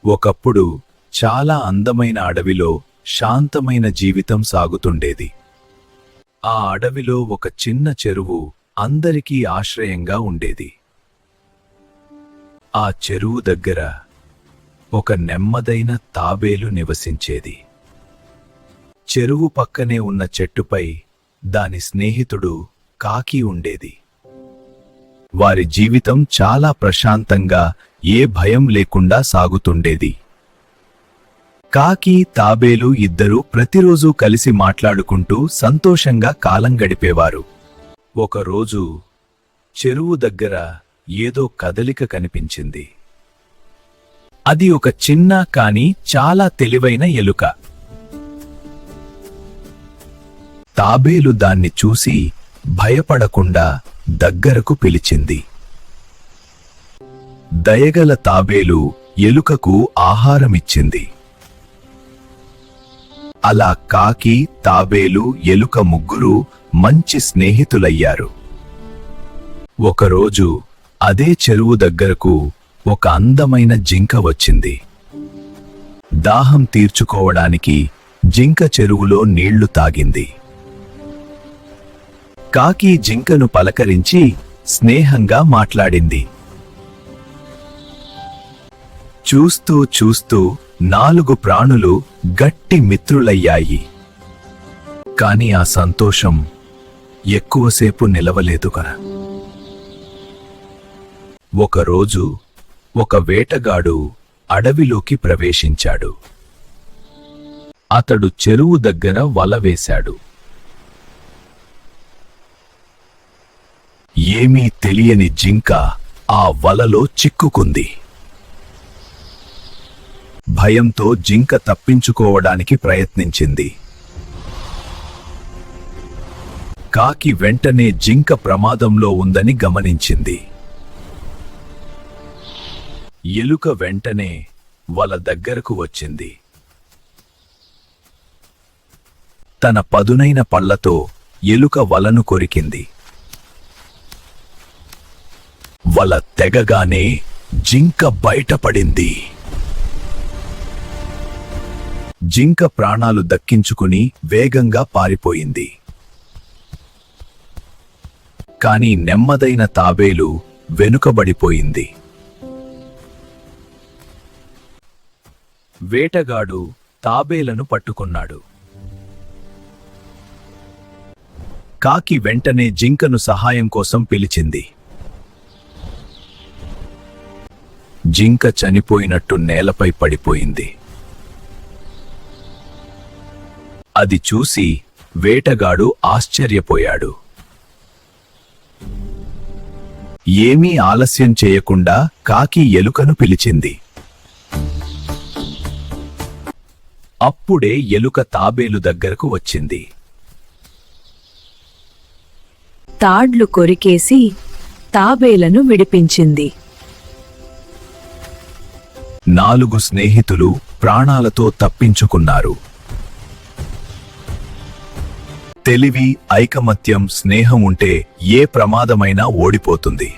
ఒకప్పుడు చాలా అందమైన అడవిలో శాంతమైన జీవితం సాగుతుండేది. ఆ అడవిలో ఒక చిన్న చెరువు అందరికీ ఆశ్రయంగా ఉండేది. ఆ చెరువు దగ్గర ఒక నెమ్మదైన తాబేలు నివసించేది. చెరువు పక్కనే ఉన్న చెట్టుపై దాని స్నేహితుడు కాకి ఉండేది. వారి జీవితం చాలా ప్రశాంతంగా, ఏ భయం లేకుండా సాగుతుండేది. కాకి, తాబేలు ఇద్దరూ ప్రతిరోజూ కలిసి మాట్లాడుకుంటూ సంతోషంగా కాలం గడిపేవారు. ఒకరోజు చెరువు దగ్గర ఏదో కదలిక కనిపించింది. అది ఒక చిన్న కాని చాలా తెలివైన ఎలుక. తాబేలు దాన్ని చూసి భయపడకుండా దగ్గరకు పిలిచింది. దయగల తాబేలు ఎలుకకు ఆహారమిచ్చింది. అలా కాకి, తాబేలు, ఎలుక ముగ్గురు మంచి స్నేహితులయ్యారు. ఒకరోజు అదే చెరువు దగ్గరకు ఒక అందమైన జింక వచ్చింది. దాహం తీర్చుకోవడానికి జింక చెరువులో నీళ్లు తాగింది. కాకి జింకను పలకరించి స్నేహంగా మాట్లాడింది. చూస్తూ చూస్తూ 4 ప్రాణులు గట్టి మిత్రులయ్యాయి. కాని ఆ సంతోషం ఎక్కువసేపు నిలవలేదు కదా. ఒకరోజు ఒక వేటగాడు అడవిలోకి ప్రవేశించాడు. అతడు చెరువు దగ్గర వల వేశాడు. ఏమీ తెలియని జింక ఆ వలలో చిక్కుకుంది. భయంతో జింక తప్పించుకోవడానికి ప్రయత్నించింది. కాకి వెంటనే జింక ప్రమాదంలో ఉందని గమనించింది. ఎలుక వెంటనే వల దగ్గరకు వచ్చింది. తన పదునైన పళ్లతో ఎలుక వలను కొరికింది. వల తెగగానే జింక బయటపడింది. జింక ప్రాణాలు దక్కించుకుని వేగంగా పారిపోయింది. కాని నెమ్మదైన తాబేలు వెనుకబడిపోయింది. వేటగాడు తాబేలను పట్టుకున్నాడు. కాకి వెంటనే జింకను సహాయం కోసం పిలిచింది. జింక చనిపోయినట్టు నేలపై పడిపోయింది. అది చూసి వేటగాడు ఆశ్చర్యపోయాడు. ఏమీ ఆలస్యం చేయకుండా కాకి ఎలుకను పిలిచింది. అప్పుడే ఎలుక తాబేలు దగ్గరకు వచ్చింది. తాడ్లు కొరికేసి తాబేలను విడిపించింది. 4 స్నేహితులు ప్రాణాలతో తప్పించుకున్నారు. తెలివి, ఐకమత్యం, స్నేహం ఉంటే ఏ ప్రమాదమైనా ఓడిపోతుంది.